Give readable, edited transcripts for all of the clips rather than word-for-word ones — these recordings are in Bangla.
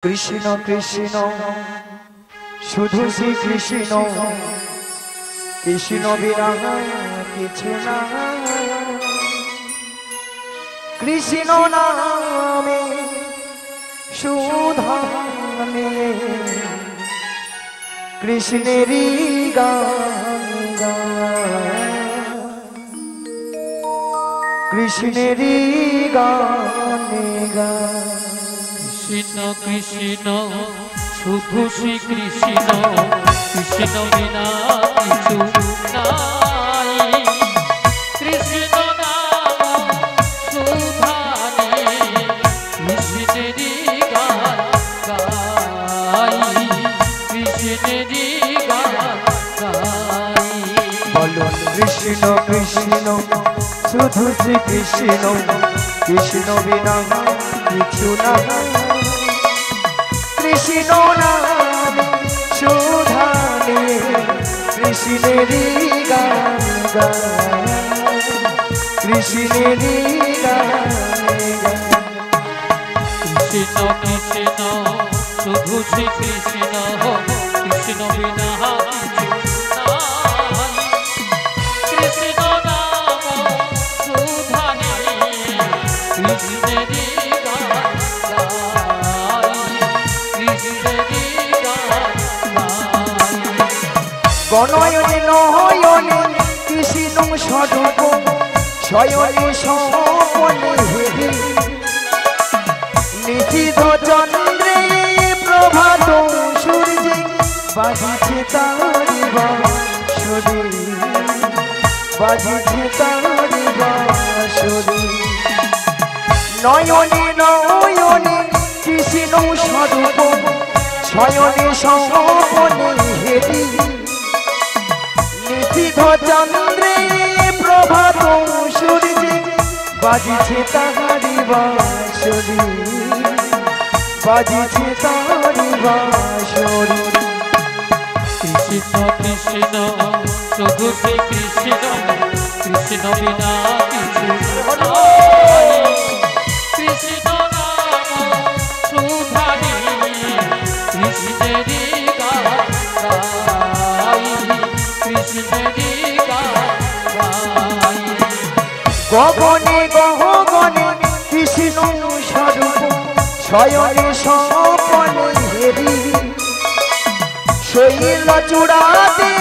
কৃষ্ণ কৃষ্ণ শুধু শ্রী কৃষ্ণ, কৃষ্ণ বিনা কিছু না। কৃষ্ণ নামে সুধা নিয়ে কৃষ্ণেরই গান গায়, কৃষ্ণেরই গান গায়। কৃষ্ণ কৃষ্ণ শুধু শ্রী কৃষ্ণ, কৃষ্ণ বিনা কিছু নাই। কৃষ্ণ নাম সুধানে কৃষ্ণেরই গান গাই, কৃষ্ণেরই গান গাই। বলুন কৃষ্ণ কৃষ্ণ শুধু শ্রী কৃষ্ণ, কৃষ্ণ বিনা কিছু না। কৃষ্ণ নাম সুধা নিয়ে কৃষ্ণেরই গান গায়, কৃষ্ণেরই গান গায়। কৃষ্ণ কৃষ্ণ শুধু শ্রী কৃষ্ণ, কৃষ্ণ বিনা কিছু নাই। কৃষ্ণ নাম সুধানে কৃষ্ণেরই গান গাই, কৃষ্ণেরই গান গাই। গণয়নে নয়নে কৃষ্ণ স্বরূপ, শয়নে স্বপনে হেরি নিশীথ চন্দ্রে প্রভাত সূর্যে বাজিছে তারি বাঁশরি, বাজিছে তারি বাঁশরি। নয়নে নয়নে কৃষ্ণ স্বরূপ, শয়নে স্বপনে হেরি নিশীথ চন্দ্রে প্রভাত সূর্যে বাজিছে তাহারি বাঁশরি, বাজিছে তাহারি বাঁশরি। কৃষ্ণ কৃষ্ণ শুধু শ্রী কৃষ্ণ, কৃষ্ণ বিনা কিছু নাই। কৃষ্ণ নাম সুধানে কৃষ্ণেরই গান গাই, কৃষ্ণেরই গান গাই। গগনে গগনে কৃষ্ণ স্বরূপ, শয়নে স্বপনে হেরি শৈল চূড়াতে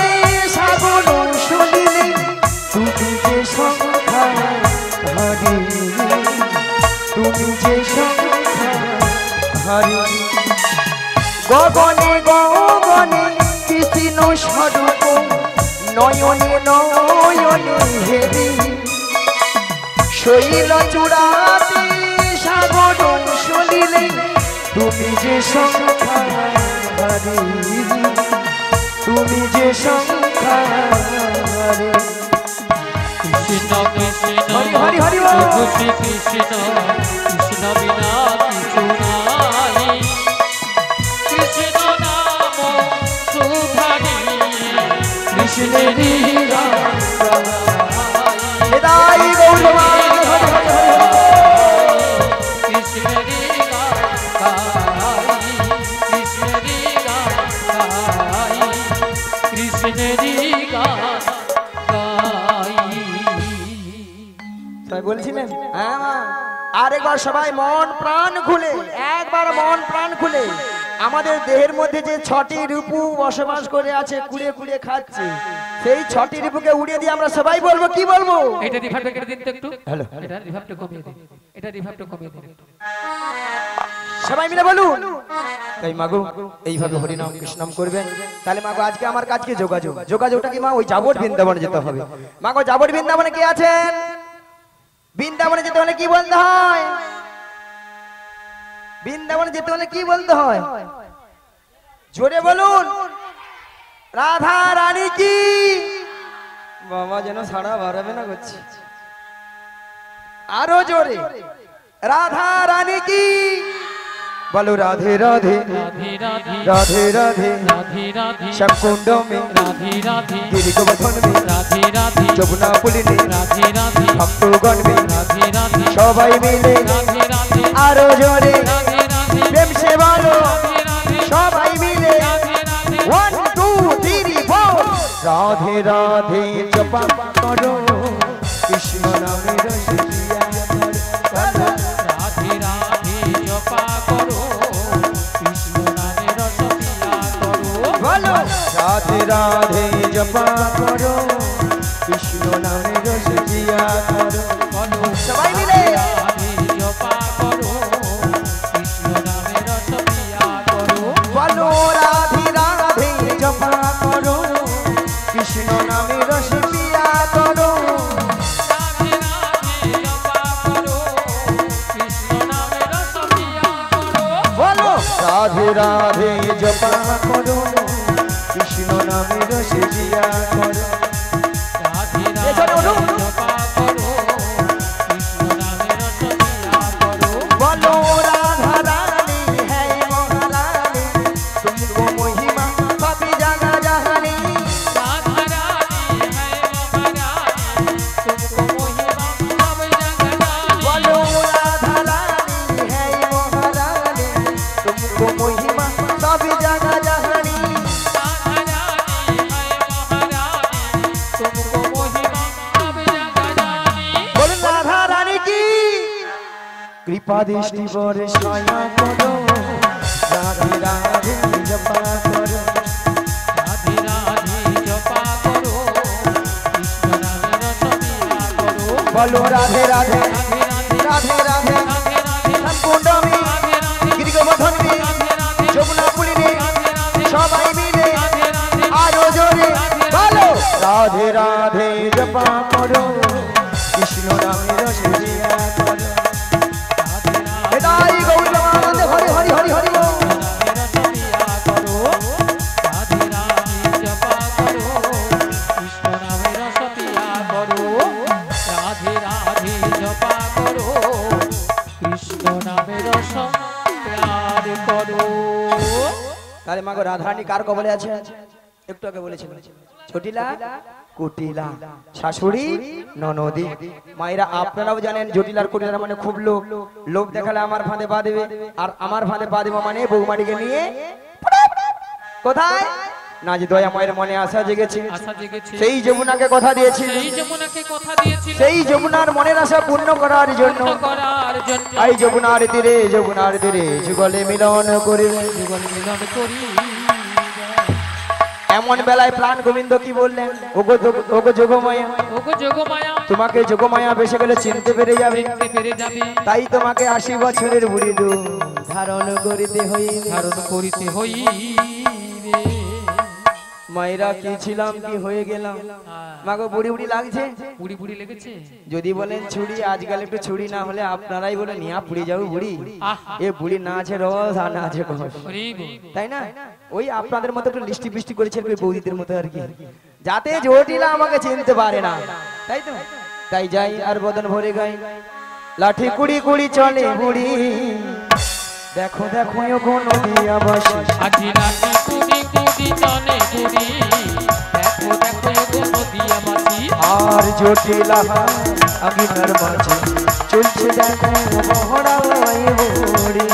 সাগর শুনিলে তুমি যে সংখ্যা হারি, তুমি যে সংখ্যা হারি। গগনে গগনে কৃষ্ণ স্বরূপ, নয়নে নয়নে হেরি শৈল চূড়াতে সাগর শুনিলে তুমি যে সংখ্যা হারি, তুমি যে সংখ্যা হারি। কৃষ্ণ কৃষ্ণ হরি হরি শুধু শ্রী কৃষ্ণ, কৃষ্ণ বিনা কিছু নাই। কৃষ্ণ নাম সুধানে কৃষ্ণেরই গান গাই, এদাই গৌরবান হরি হরি হরি। কৃষ্ণেরই গান গাই, কৃষ্ণেরই গান গাই, কৃষ্ণেরই গান গাই। সবাই বলছিলেন হ্যাঁ মা? আরেকবার সবাই মন প্রাণ খুলে, একবার মন প্রাণ খুলে আমাদের দেহের মধ্যে যে 6টি রূপু বসবাস করে আছে, কুড়ে কুড়ে খাচ্ছে, সেই 6টি রূপুকে উড়িয়ে দিয়ে আমরা সবাই বলবো, কি বলবো? এটা রিভাবটা কেটে দিন তো একটু। হ্যালো, এটা রিভাবটা কমিয়ে দিন, এটা রিভাবটা কমিয়ে দিন। সবাই মিলে বলুন। তাই মাগো এইভাবে হরিনাম কৃষ্ণনাম করবেন, তাহলে মাগো আজকে আমার কাজকে যোগাযোগ, যোগাযোগটা কি মা? ওই যাবট বৃন্দাবনে যেতে হবে। মাগো যাবট বৃন্দাবনে কে আছেন? বৃন্দাবনে যেতে হলে কি বলতে হয়? বৃন্দাবনে যেতে হলে কি বলতে হয়? জোরে বলুন, রাধা রানী কি। বাবা যেন সাড়া বাড়াবে না করছে, আরো জোরে, রাধা রানী কি। বলো রাধে রাধে রাধে রাধে রাধে রাধে রাধে রাধে শ্যামকুণ্ড মে রাধে রাধে গিরি গোবর্ধন মে রাধে রাধে যমুনা পুলিনে রাধে রাধে ভক্তগণ মে রাধে রাধে সবাই মিলে রাধে রাধে আরো জোরে রাধে রাধে প্রেম দেখছে বলো রাধে রাধে সবাই মিলে রাধে রাধে 1 2 3 4 রাধে রাধে জপা করো কৃষ্ণ নামের রসিয়া করো রাধে রাধে জপা করো কৃষ্ণ নামে রস পিয়া করো বলো রাধে রাধে জপা করো কৃষ্ণ নামের রসিয়া করো বলো সবাই মিলে রাধে জপা করো কৃষ্ণ নামে রস পিয়া করো বলো রাধে রাধে জপা করো কৃষ্ণ নামের রসিয়া করো রাধে রাধে জপা করো কৃষ্ণ নামে রস পিয়া করো বলো রাধে রাধে জপা করো কৃষ্ণ নামের রসিয়া করো রাধে এখানে রাধে ওঠো। জপা করো কৃষ্ণ নামে রস পিয়া করো बोलो राधा रानी है महारानी तुमको महिमा सभी जगह जहानी राधा रानी है महारानी तुमको महिमा सब जगह जानी बोलो राधा रानी है महारानी तुमको महिमा सभी जगह जहानी राधा रानी है महारानी तुमको महिमा सब जगह जानी बोलो राधा रानी की कृपा दृष्टि बरसाया करो राधे राधे जपा करो राधे राधे जपा करो कृष्ण नामे रस पिया करो बोलो राधे राधे राधे राधे राधे राधे राधे राधे संकुंडमी राधे राधे गिरिगोवर्धनी राधे राधे যমুনা পুলিনে राधे राधे সবাই মিলে राधे राधे আরো জোরে বলো রাধে রাধে জপা করো কৃষ্ণ নামের রসিয়া করো এটাই গৌর প্রেমানন্দে হরি হরি হরি হরি বল। তাহলে মাগো রাধারানী কার কবলে আছে একটু আগে বলেছিল ছোটিলা কুটিলা শাশুড়ি ননদি মায়েরা আপনারাও জানেন জটিলার কুটিলার মানে খুব লোভ লোভ দেখালে আমার ফাঁদে পা দেবে আর আমার ফাঁদে পা দেবো মানে বৌমাটিকে নিয়ে কোথায় না যে দয়া মায়ের মনে আশা জেগেছে সেই যমুনাকে কথা দিয়েছি সেই যমুনার মনের আশা পূর্ণ করার জন্য এই যমুনার তীরে যুগলে মিলন করে এমন বেলায় প্রাণ গোবিন্দ কি বললেন ওগো যোগমায়া তোমাকে যোগমায়া বেসে গেলে চিনতে পেরে যাবে তাই তোমাকে 80 বছরের বুড়ি রূপ ধারণ করিতে হইবে মায়েরা কি ছিলাম কি হয়ে গেলাম মাগো বুড়ি বুড়ি লাগছে বুড়ি লেগেছে যদি বলেন ছুরি আজকাল একটু ছুরি না হলে আপনারাই বলে নিয়া পুড়ে যাবো বুড়ি এ বুড়ি না আছে রস আর না আছে কষ তাই না ওই আপনাদের মতো একটু লিস্টি পিস্টি করেছে ওই বৌদিদের মতো আর কি যাতে জটিলা আমাকে চিনতে পারে না তাই তো তাই যাই আর বদন ভরে গাই লাঠি কুড়ি কুড়ি চলে বুড়ি দেখো দেখো কোন দিয়া বসে আজি রাতি কুড়ি কুড়ি চলে বুড়ি দেখো দেখো নদিয়া মাছি আর জটিলা আগুনের মাঝে চলছে দেখো বহড়াই বুড়ি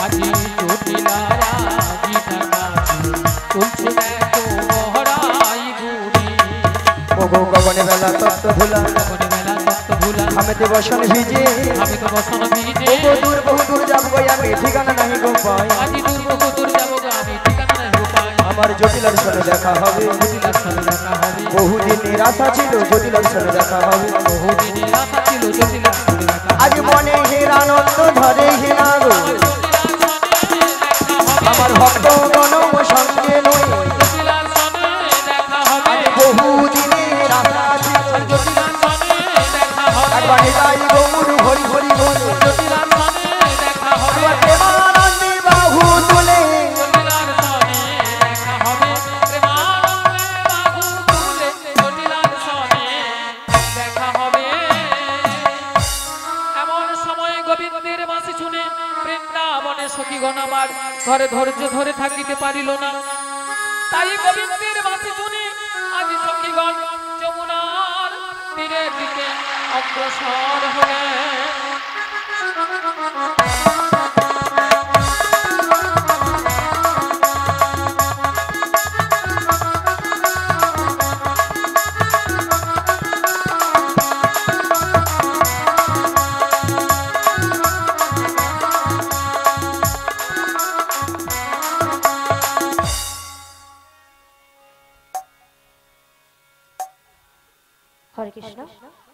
আজি জটিলারা গীতা গাছি চলছে দেখো বহরাই বুড়ি ওগো গগনে বেলা তত্ত্ব ধুলা কোনে বেলা তত্ত্ব ভুলা আমেতে বসন ভিজে আমি তো বসন ভিজে ওগো দূর বহু দূর যাব গো আমি ঠিকানা নাই গো পাই আজি দূর যাবো গো আমি ঠিকানা নাই গো পাই আমার জটিলার সাথে দেখা হবে জটিলার সাথে দেখা হবে বহুদিন নিরাশা ছিল জটিলার সাথে দেখা হবে বহুদিনের আশা ছিল জটিলার সাথে দেখা হবে আজ মনে হের আনন্দ ধরে হেনা গো আমার ভক্ত গণ সঙ্গে নয় জটিলার সাথে দেখা হবে বহুদিনের আশা ছিল জটিলার সাথে দেখা হবে একবার নিতাই গৌর হরি হরি বল জটিলার সাথে দেখা হবে প্রেমানন্দে বাহু তুলে জটিলার সাথে দেখা হবে প্রেমানন্দে বাহু তুলে জটিলার সাথে দেখা হবে এমন সময় গোবিন্দের বাঁশি শুনে বৃন্দাবনে সখীগণ আমার ঘরে ধৈর্য ধরে থাকিতে পারিল না তাই গোবিন্দের বাঁশি শুনে আজ সখীগণ যমুনার তীরের দিকে অগ্রসর হলেন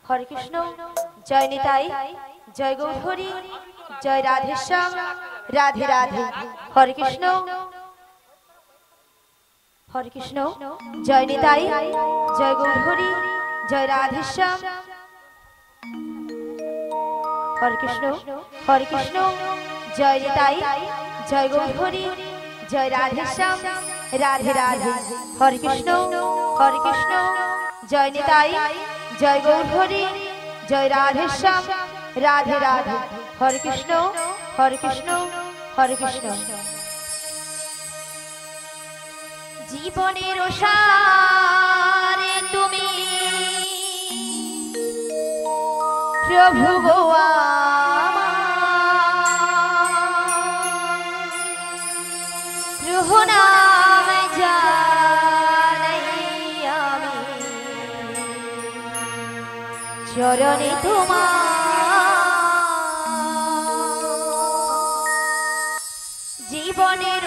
হরে কৃষ্ণ জয় নিতাই জয় গৌরহরি জয় রাধেশ্যাম রাধে রাধে হরে কৃষ্ণ জয় নিতাই জয় গৌরহরি জয় রাধেশ্যাম হরে কৃষ্ণ জয় নিতাই জয় গৌরহরি জয় রাধেশ্যাম রাধে রাধে হরে কৃষ্ণ জয় নিতাই জয় গৌরহরি জয় রাধেশ্যাম রাধে রাধে হরে কৃষ্ণ জীবনের সারে তুমি প্রভু গো প্রভু নাম জানাই আমি চরণে তোমার জীবনের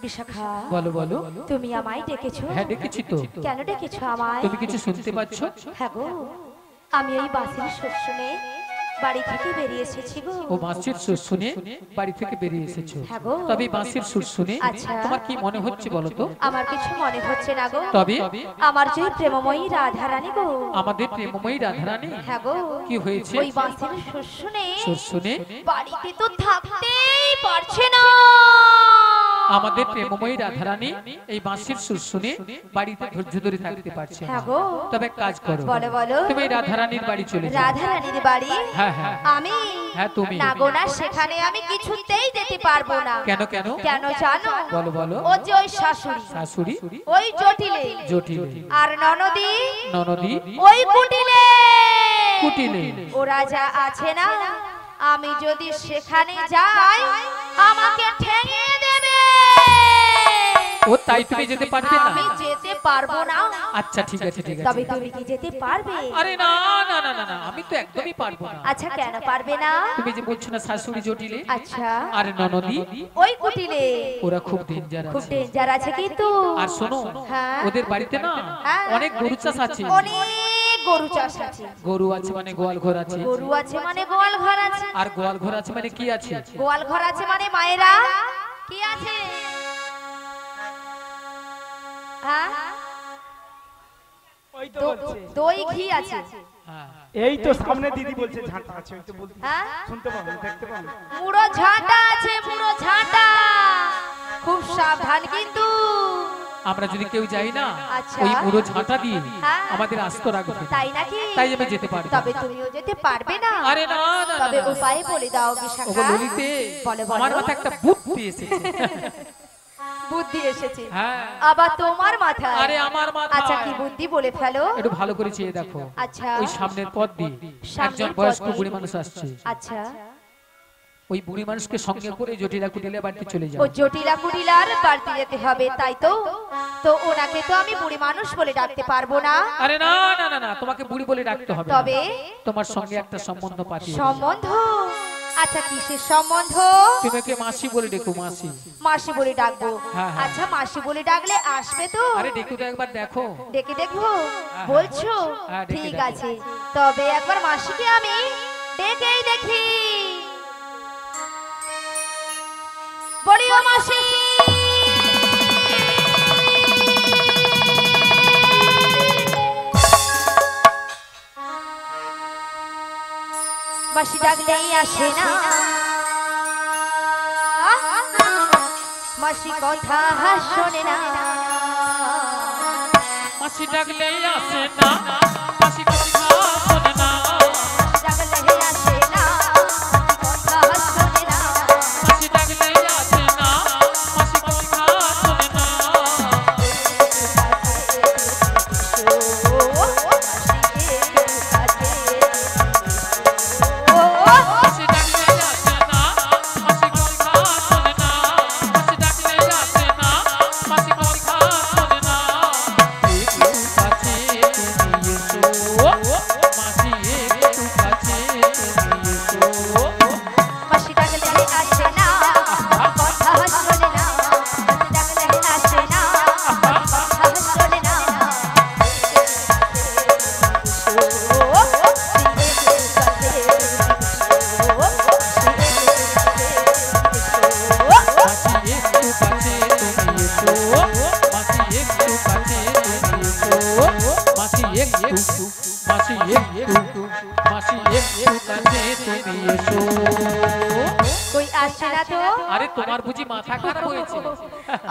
বিশাখা বলো বলো তুমি আমায় ডেকেছো? হ্যাঁ ডেকেছি তো। কেন ডেকেছো আমায়? তুমি কিছু শুনতে পাচ্ছ? হ্যাঁ গো, আমি এই বাঁশির সুর শুনে বাড়ি থেকে বেরিয়ে এসেছি গো। ও বাঁশির সুর শুনে বাড়ি থেকে বেরিয়ে এসেছো। হ্যাঁ গো। তবে বাঁশির সুর শুনে আচ্ছা। তোমার কি মনে হচ্ছে বলো তো? আমার কিছু মনে হচ্ছে না গো। তবে আমার যে প্রেমময়ী রাধারানী গো। আমাদের প্রেমময়ী রাধারানী। হ্যাঁ গো। কি হয়েছে? ওই বাঁশির সুর শুনে বাড়িতে তো থাকতেই পারছে না। আমাদের প্রেমময়ী রাধারানী এই বাঁশির সুর শুনে বাড়িতে ধৈর্য ধরে থাকতে পারছে না। হ্যাঁ গো। তবে এক কাজ করো, বলো বলো। তুমি রাধারানীর বাড়ি চলে যাও। রাধারানীর বাড়ি? হ্যাঁ হ্যাঁ আমি? হ্যাঁ তুমি। না গো না, সেখানে আমি কিছুতেই যেতে পারবো না। কেন কেন? কেন জানো? বলো বলো। ও যে ওই শাশুড়ি, শাশুড়ি, ওই জটিলে, জটিলে, আর ননদি, ননদি, ওই কুটিলে, কুটিলে, ওরা যা আছে না, আমি যদি সেখানে যাই আমাকে ঠেঙিয়ে দেবে। ও তাই তুমি যেতে পারবে না? আমি যেতে পারবো না। আচ্ছা ঠিক আছে ঠিক আছে। তবে তুমি কি যেতে পারবে? আরে না না না না না, আমি তো একদমই পারবো না। আচ্ছা কেন পারবে না? তুমি যে বলছো না শাশুড়ি জটিলে, আচ্ছা, আর ননদি, ওই কুটিলে, ওরা খুব ডেঞ্জার খুব আছে। ডেঞ্জার আছে কিন্তু। আর শোনো, হ্যাঁ। ওদের বাড়িতে না হ্যাঁ। অনেক গরু চাষ আছে। অনেক গরু চাষ আছে। গরু আছে মানে গোয়াল ঘর আছে। গরু আছে মানে গোয়াল ঘর আছে। আর গোয়াল ঘর আছে মানে কি আছে? গোয়াল ঘর আছে মানে মায়েরা কি আছে? হ্যাঁ, ওই তো বলছে দই ঘি আছে। হ্যাঁ। এই তো সামনে দিদি বলছে ঝাঁটা আছে ওই তো বলতে হ্যাঁ, শুনতে পাবেন দেখতে পাবেন মুড়ো ঝাঁটা আছে, মুড়ো ঝাঁটা। খুব সাবধান কিন্তু। আমরা যদি কেউ যাই না, আচ্ছা। ওই পুরো ঝাঁটা দিয়ে হ্যাঁ। আমাদের আস্ত রাখবে। তাই নাকি? তাই আমি যেতে পারবো। তবে তুমিও যেতে পারবে না? আরে না না না, তবে না। উপায় বলে দাও ওগো বিশাখা। ললিতে, বলো বলো। আমার মাথায় একটা বুদ্ধি এসেছে। বুদ্ধি এসেছে? হ্যাঁ। আবার তোমার মাথায়? আরে আমার মাথায়। আচ্ছা কি বুদ্ধি বলে ফেলো। একটু ভালো করে চেয়ে দেখো। আচ্ছা। ওই সামনের পথ দিয়ে সামনের একজন পথ বয়স্ক দিয়ে। বুড়ি মানুষ আসছে। আচ্ছা, ওই বুড়ি মানুষকে সঙ্গে করে জটিলা কুটিলা বাড়িতে চলে যাও। ও জটিলা কুটিলার বাড়িতে যেতে হবে তাই তো? তো ওনাকে তো আমি বুড়ি মানুষ বলে ডাকতে পারবো না। আরে না না না না, তোমাকে বুড়ি বলে ডাকতে হবে না। তবে? তোমার সঙ্গে একটা সম্বন্ধ পাঠিয়ে দেব। সম্বন্ধ? আচ্ছা কিসের সম্বন্ধ? তোমাকে মাসি বলে ডেকো, মাসি। মাসি বলে ডাকবো? হ্যাঁ, হ্যাঁ। আচ্ছা মাসি বলে ডাকলে আসবে তো? আরে ডেকো তো একবার দেখো। ডেকে দেখবো হ্যাঁ, বলছো? হ্যাঁ, ডেকে ঠিক দেখো। আছে, তবে একবার মাসিকে আমি ডেকেই দেখি। বলি ও মাসি, মাসি ডাকলেই আসে না, মাসি কথা শোনে না। মাসি ডাকলে আসে না, মাসি কথা শোনে না। ডাকলে আসে না, কথা শোনে না। মাসি ডাকলে আসে না, মাসি কথা শোনে না। মাসি ডাকলে আসে না, মাসি কথা শোনে না। মাসি ডাকলে আসে না, মাসি কথা শোনে না। একটু কাছে তুমি এসো, মাসি একটু কাছে তুমি এসো। মাসি ডাকলে আসে না, কথা শোনে না। মাসি ডাকলে আসে না, কথা শোনে না। মাসি একটু কাছে তুমি এসো, মাসি একটু কাছে তুমি এসো। মাসি একটু, মাসি একটু, মাসি একটু কাছে তুমি এসো। কই আসে না তো? আরে তোমার বুঝি মাথা খারাপ হয়েছে?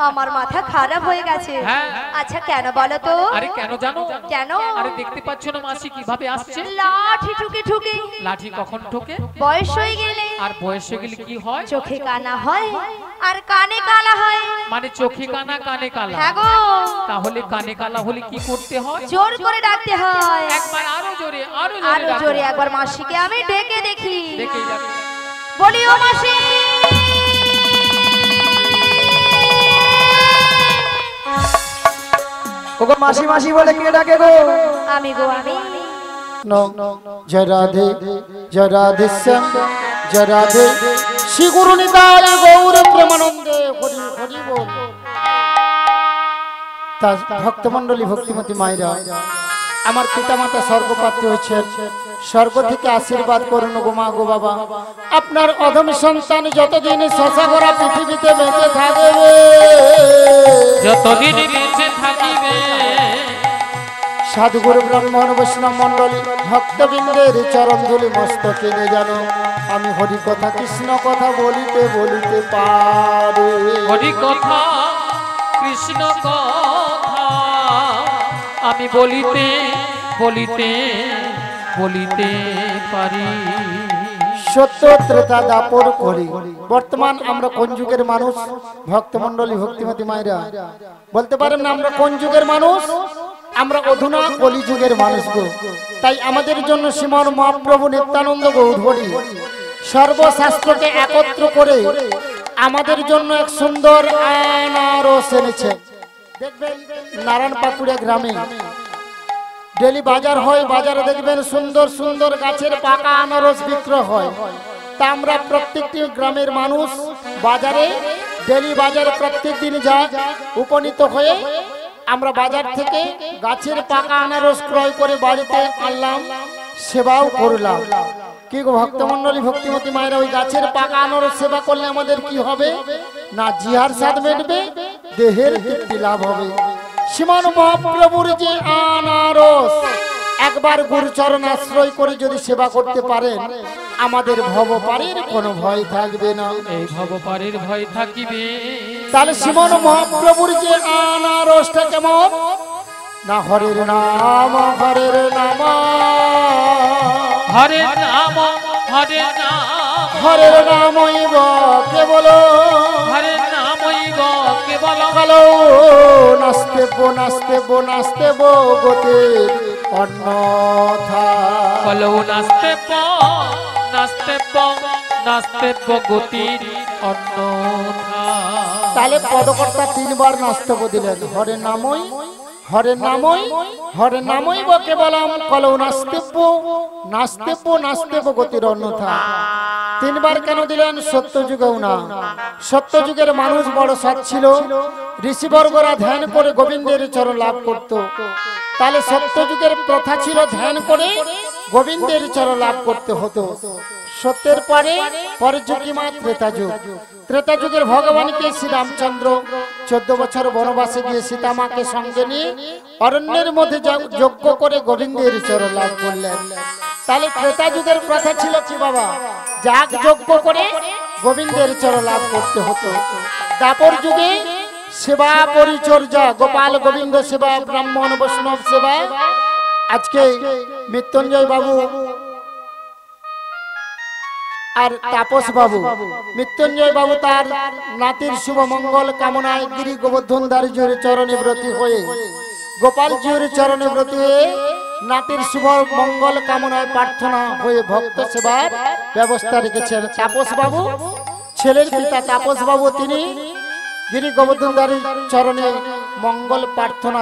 আমার মাথা খারাপ হয়ে গেছে। হ্যাঁ। আচ্ছা কেন বলো তো? আরে কেন জানো? কেন? আরে দেখতে পাচ্ছ না মাসি কিভাবে আসছে? লাঠি ঠুকে ঠুকে। লাঠি কখন ঠোকে? বয়স হয়ে গেলে আর বয়স হয়ে গেলে কি হয়? চোখে কানা হয় আর কানে কালা হয়। মানে চোখে কানা কানে কালা। হ্যাঁ গো, তাহলে কানে কালা হলে কি করতে হয়? জোর করে ডাকতে হয়। একবার আরো জোরে, আরো আরো জোরে জোরে ডাকো। একবার মাসিকে আমি ডেকে দেখি। দেখেই যাবে। বলি ও মাসি, ওগো মাসি মাসি বলে কে ডাকে গো? আমি গো আমি। जय राधे जय राधे श्याम जय राधे श्री गुरु निताय गौर प्रेमानंदे हरि हरि बोल। তা ভক্তমণ্ডলী ভক্তিমতী মায়েরা আমার পিতামাতা স্বর্গপ্রাপ্তি হয়েছেন, স্বর্গ থেকে আশীর্বাদ করুন গো মা গো বাবা। আপনার অধম সন্তান যতদিন শশাগড়া পৃথিবীতে বেঁচে থাকবে, যতদিন বেঁচে থাকিবে, সাধুগুরু ব্রাহ্মণ বৈষ্ণব মণ্ডলী ভক্তবৃন্দের চরণ ধুলি মস্তকে নিয়ে যেন আমি হরি কথা কৃষ্ণ কথা বলিতে বলিতে পারি। হরি কথা কৃষ্ণ কথা আমি বলিতে বলিতে বলিতে পারি। সত্য ত্রেতা দাপর করি। বর্তমান আমরা কোন যুগের মানুষ? ভক্তমণ্ডলী ভক্তিমতী মায়েরা বলতে পারেন না আমরা কোন যুগের মানুষ? আমরা অধুনা কলি যুগের মানুষ গো। তাই আমাদের জন্য শ্রীমান মহাপ্রভু নিত্যানন্দ গৌর হরি সর্বশাস্ত্রকে একত্র করে আমাদের জন্য এক সুন্দর আনারস এনেছে। দেখবেন নারায়ণ পাকুড়া গ্রামে ডেলি বাজার হয়, বাজারে দেখবেন সুন্দর সুন্দর গাছের পাকা আনারস বিক্রয় হয়। তা আমরা প্রত্যেকটি গ্রামের মানুষ বাজারে ডেলি বাজারে প্রত্যেক দিন যা উপনীত হয়ে আমরা বাজার থেকে গাছের পাকা আনারস ক্রয় করে বাড়িতে আনলাম, সেবাও করলাম। কি গো ভক্তমণ্ডলী ভক্তিমতী মায়েরা, ওই গাছের পাকা আনারস সেবা করলে আমাদের কি হবে? না জিহার স্বাদ মেটবে, দেহের তৃপ্তি লাভ হবে। শ্রীমান মহাপ্রভুর যে আনারস একবার গুরুচরণ আশ্রয় করে যদি সেবা করতে পারেন, আমাদের ভবপারের কোনো ভয় থাকবে না। এই ভবপারের ভয় থাকিবে। তাহলে শ্রীমান মহাপ্রভুর যে আনারসটা কেমন? না হরের নাম হরের নাম হরে নাম হরে নাম হরের নামই কেবল হরে নামই কেবল কালো নাচতে বো নাচতে বো নাচতে বো গতে অন্যথা কলো নাচতে নাচতে নাচতে গতির অন্যথা। তাহলে পদকর্তা তিনবার নাচতে দিলেন, হরে নামই হরে নামই হরে নামই বো কেবলম কলো নাচতে নাচতে গতির অন্যথা। তিনবার কেন দিলেন? সত্য যুগেও না, সত্য যুগের মানুষ বড় সৎ ছিল, ঋষিবর্গরা ধ্যান করে গোবিন্দের চরণ লাভ করত। তাহলে সত্য যুগের প্রথা ছিল ধ্যান করে গোবিন্দের চরণ লাভ করতে হতো। সত্যের পরের যুগ কি মা? ত্রেতা যুগ। ত্রেতা যুগের ভগবানকে শ্রীরামচন্দ্র 14 বছর বনবাসে গিয়ে সীতামাকে সঙ্গে নিয়ে অরণ্যের মধ্যে যজ্ঞ করে গোবিন্দের চরণ লাভ করলেন। তাহলে ত্রেতা যুগের প্রথা ছিল কি বাবা? যাগ যজ্ঞ করে গোবিন্দের চরণ লাভ করতে হতো। দাপর যুগে সেবা পরিচর্যা, গোপাল গোবিন্দ সেবা, ব্রাহ্মণ বৈষ্ণব সেবা। আজকে মৃত্যুঞ্জয় বাবু আর তাপস বাবু, মৃত্যুঞ্জয় বাবু তার নাতির শুভ মঙ্গল কামনায় গিরি গোবর্ধন দারিজুর চরণে ব্রতী হয়ে, গোপাল জিউর চরণে ব্রতী হয়ে নাতির শুভ মঙ্গল কামনায় প্রার্থনা হয়ে ভক্ত সেবার ব্যবস্থা রেখেছেন। তাপস বাবু ছেলের পিতা তাপস বাবু তিনি গিরি গোবর্ধন দারির চরণে মঙ্গল প্রার্থনা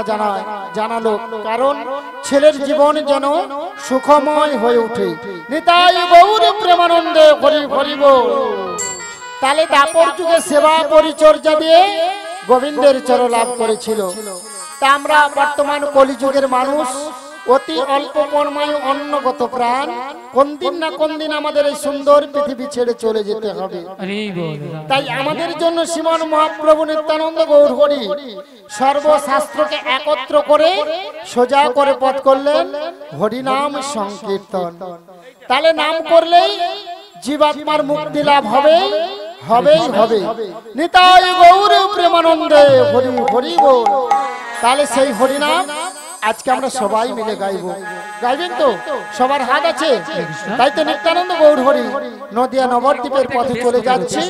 জানালো, কারণ ছেলের জীবন যেন সুখময় হয়ে ওঠে। নিতাই গৌর প্রেমানন্দে হরি হরি বল। তাহলে দাপর যুগে সেবা পরিচর্যা দিয়ে গোবিন্দের চরণ লাভ করেছিল। তা আমরা বর্তমান কলিযুগের মানুষ অতি অল্প পরমায়ু অন্নগত প্রাণ, কোন দিন না কোন দিন আমাদের এই সুন্দর পৃথিবী ছেড়ে চলে যেতে হবে। তাই আমাদের জন্য শ্রীমান মহাপ্রভু নিত্যানন্দ গৌর হরি সর্বশাস্ত্রকে একত্র করে সোজা করে পথ করলেন হরিনাম সংকীর্তন। তাহলে নাম করলেই জীবাত্মার মুক্তি লাভ হবে, হবেই হবে। নিতাই গৌর প্রেমানন্দে হরি হরি বল। তাহলে সেই হরিনাম আজকে আমরা সবাই মিলে গাইবো। গাইবেন তো? সবার হাত আছে? তাই তো নিত্যানন্দ গৌর হরি নদিয়া নবদ্বীপের পথে চলে যাচ্ছে,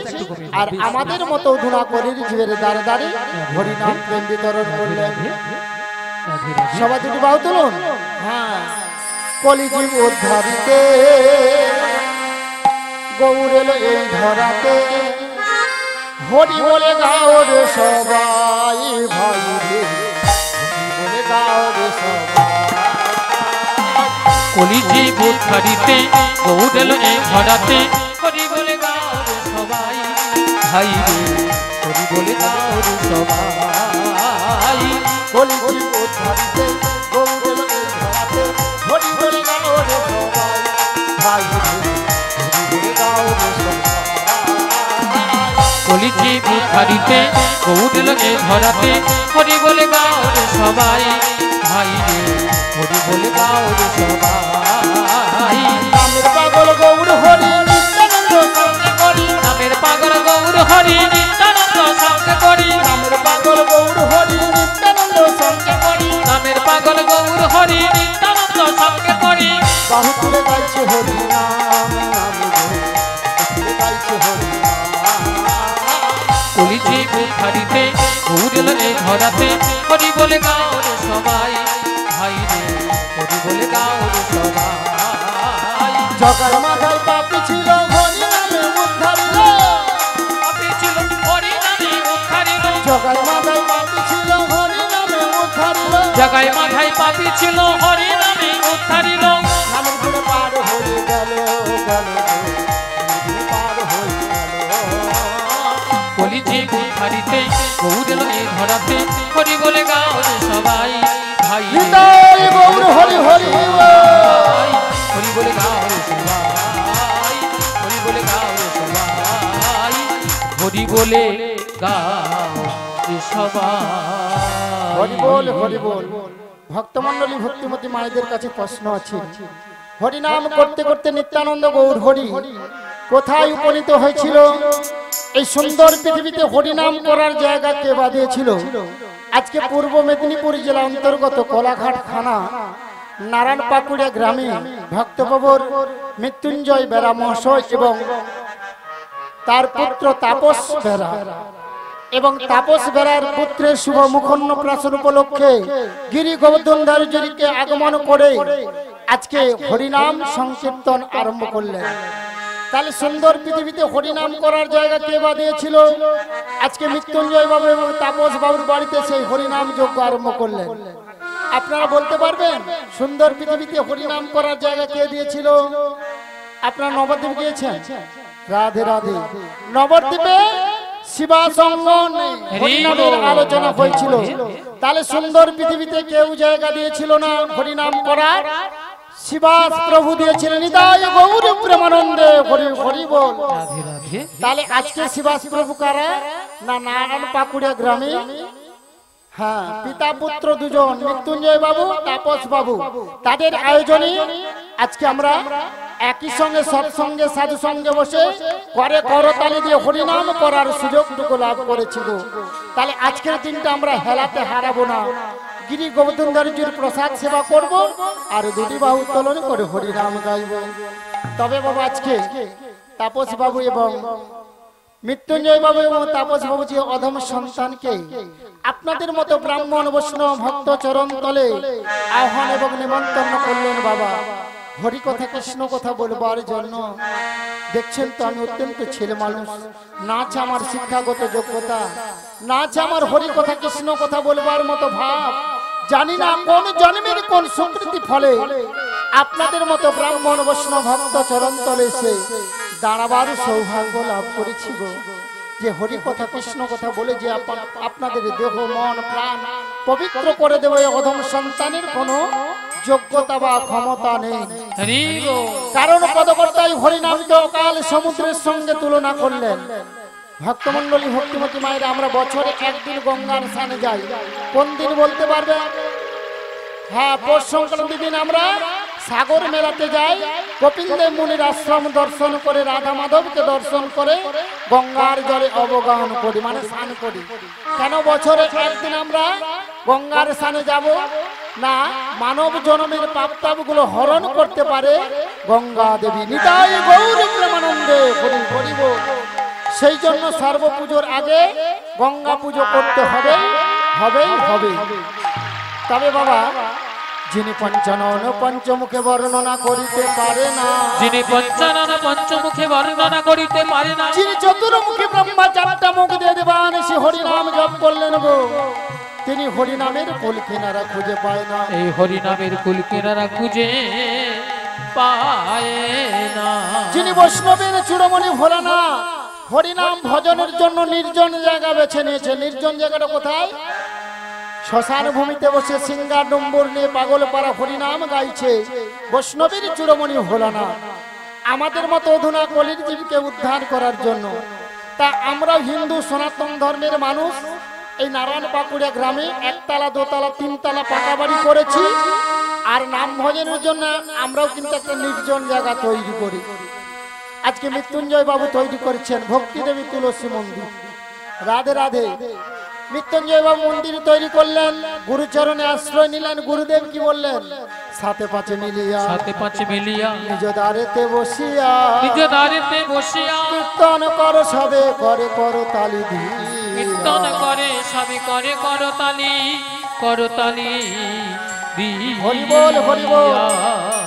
আর আমাদের মতো ধুনা করে জীবের দ্বারে দ্বারে হরিনাম প্রেম বিতরণ করলেন। সবাই দুটি বাহু তুলুন। হ্যাঁ, কলিজীব উদ্ধারিতে গৌর এলো এই ধরাতে, হরি বলে গাও রে সবাই ভাই রে, বলে গাও রে সবাই। কলিজীব উদ্ধারিতে গৌর এলো এই ধরাতে, হরি বলে গাও রে সবাই ভাই রে, হরি বলে গাও রে সবাই। কলিজীব উদ্ধারিতে গৌর এলো এই ধরাতে, গাও রে সবাই ভাই রে হরি বলে গাও রে সবাই কলিজি ভিখারিতে গৌর লগে ধরাতে হরি বলে গাও রে সবাই ভাই রে হরি বলে গাও রে সবাই নামের পাগল গৌর হরি নিত্যানন্দ সঙ্গে করি নামের পাগল গৌর হরি নিত্যানন্দ সঙ্গে করি নামের পাগল গৌর হরি নিত্যানন্দ সঙ্গে করি নামের পাগল গৌর হরি নিত্যানন্দ সঙ্গে করি বাহু তুলে গাইছে হরি নাম নামে তুলে গাইছে হরি কলিজি ভিখারিতে গৌর লগে ধরাতে হরি বলে গাও রে সবাই ভাই রে হরি বলে গাও রে সবাই জগার মাথায় পাপি ছিল হরি নামে উদ্ধারিল পাপী ছিল হরি নামে উদ্ধারিল জগার মাথায় পাপি ছিল হরি নামে উদ্ধারিল জাগায় মাথায় পাপী ছিল হরি নামে উদ্ধারিল নামের গুণে পার হয়ে গেল গেল পার হয়ে গেল কলিজি ভিখারিতে গৌর লগে ধরাতে হরি বলে গাও রে সবাই ভাই রে নিতাই গৌর হরি হরি সবাই, হরি বলে গাও রে সবাই হরি বলে গাও রে সবাই হরি বলে গাও রে সবাই হরি বল হরি বল ভক্তমণ্ডলী ভক্তিমতী মায়েদের কাছে প্রশ্ন আছে হরি নাম করতে করতে নিত্যানন্দ গৌর হরি কোথায় উপনীত হয়েছিল এই সুন্দর পৃথিবীতে হরি নাম করার জায়গা কে বাঁধিয়েছিল আজকে পূর্ব মেদিনীপুর জেলা অন্তর্গত কোলাঘাট থানা নারায়ণ পাকুড়িয়া গ্রামে ভক্তপ্রবর মৃত্যুঞ্জয় বেরা মহাশয় এবং তার পুত্র তাপস বেরা এবং তাপস বেরার পুত্রের শুভ মুখন্ন প্রাশন উপলক্ষে গিরি গোবর্ধন দারুজরিকে আগমন করে আজকে হরিনাম সংকীর্তন আরম্ভ করলেন তাহলে সুন্দর পৃথিবীতে হরিনাম করার জায়গা কে বাঁধিয়েছিল আজকে মৃত্যুঞ্জয় বাবু এবং তাপস বাবুর বাড়িতে সেই হরিনাম যজ্ঞ আরম্ভ করলেন আপনারা বলতে পারবেন সুন্দর পৃথিবীতে হরিনাম করার জায়গা কে দিয়েছিল আপনারা নবদ্বীপ গিয়েছেন রাধে রাধে নবদ্বীপে শিবা সঙ্গনে হরিনামের আলোচনা হয়েছিল তাহলে সুন্দর পৃথিবীতে কেউ জায়গা দিয়েছিল না হরিনাম করার শিবাস প্রভু দিয়েছিলেন নিতাই গৌর প্রেমানন্দে হরি হরি বল রাধে রাধে তাহলে আজকে শিবাস প্রভু কারা না নারায়ণ পাকুড়িয়া গ্রামে হ্যাঁ পিতা পুত্র দুজন মৃত্যুঞ্জয় বাবু তাপস বাবু তাদের আয়োজনে আজকে আমরা একই সঙ্গে সৎসঙ্গে সাধু সঙ্গে বসে করে করতালি দিয়ে হরিনাম করার সুযোগটুকু লাভ করেছি গো তাহলে আজকের দিনটা আমরা হেলাতে হারাবো না গিরি গোবর্ধন দারুজির প্রসাদ সেবা করব আর দুটি বাহু উত্তোলন করে হরিনাম গাইব তবে বাবা আজকে তাপস বাবু এবং মৃত্যুঞ্জয় বাবু এবং তাপস বাবু যে অধম সন্তানকে আপনাদের মতো ব্রাহ্মণ বৈষ্ণব ভক্ত চরণ তলে আহ্বান এবং নিমন্ত্রণ করলেন বাবা হরি কথা কৃষ্ণ কথা বলবার জন্য দেখছেন তো আমি অত্যন্ত ছেলে মানুষ না আছে আমার শিক্ষাগত যোগ্যতা না আছে আমার হরি কথা কৃষ্ণ কথা বলবার মতো ভাব জানি না কোন জন্মের কোন সুকৃতি ফলে আপনাদের মতো ব্রাহ্মণ বৈষ্ণব ভক্ত চরণ তলে এসে দাঁড়াবার সৌভাগ্য লাভ করেছি গো যে হরি কথা কৃষ্ণ কথা বলে যে আপনাদের দেহ মন প্রাণ পবিত্র করে দেবে অধম সন্তানের কোনো যোগ্যতা বা ক্ষমতা নেই হরি বল কারণ পদকর্তাই হরিনামকে অকাল সমুদ্রের সঙ্গে তুলনা করলেন ভক্তমণ্ডলী ভক্তিমতী মায়েরা আমরা বছরে একদিন গঙ্গার স্নানে যাই কোন দিন বলতে পারবে হ্যাঁ পৌষ সংক্রান্তি দিন আমরা সাগর মেলাতে যাই কপিলদেব মুনির আশ্রম দর্শন করে রাধা মাধবকে দর্শন করে গঙ্গার জলে অবগাহন করি মানে স্নান করি কেন বছরে একদিন আমরা গঙ্গার স্নানে যাব না মানব জন্মের পাপ তাপগুলো হরণ করতে পারে গঙ্গা দেবী নিতাই গৌর প্রেমানন্দে হরি হরি বল সেই জন্য সর্বপুজোর আগে গঙ্গা পুজো করতে হবে হবেই হবে তবে বাবা যিনি পঞ্চানন পঞ্চমুখে বর্ণনা করিতে পারে না যিনি পঞ্চানন পঞ্চমুখে বর্ণনা করিতে পারে না যিনি চতুর্মুখী ব্রহ্মা চারটা মুখ দিয়ে দেবান সে হরিনাম জপ করলেন গো তিনি হরিনামের কুল কিনারা খুঁজে পায় না এই হরিনামের কুল কিনারা খুঁজে পায় না যিনি বৈষ্ণবের চূড়মণি ভোলানা হরিনাম ভজনের জন্য নির্জন জায়গা বেছে নিয়েছে নির্জন জায়গাটা কোথায় শ্মশান ভূমিতে বসে সিঙ্গার ডম্বর নিয়ে পাগল পাড়া হরিনাম গাইছে বৈষ্ণবীর চূড়মণি ভোলানা আমাদের মতো অধুনা কলির জীবকে উদ্ধার করার জন্য। তা আমরা হিন্দু সনাতন ধর্মের মানুষ এই নারায়ণ পাকুড়িয়া গ্রামে একতলা দোতলা তিনতলা পাকা বাড়ি করেছি। আর নাম ভজনের জন্য আমরাও কিন্তু একটা নির্জন জায়গা তৈরি করি। আজকে মৃত্যুঞ্জয় বাবু তৈরি করেছেন ভক্তি দেবী তুলসী মন্দির। রাধে রাধে। মৃত্যুঞ্জয় বাবু মন্দির তৈরি করলেন, গুরুচরণে আশ্রয় নিলেন। গুরুদেব কি বললেন? সাথে পাঁচে মিলিয়া সাথে পাঁচে মিলিয়া নিজ দ্বারেতে বসিয়া নিজ দ্বারেতে বসিয়া কীর্তন করো সবে করে করো তালি দি কীর্তন করে সবে করে করতালি করতালি হরি বল, হরি বল। দিয়া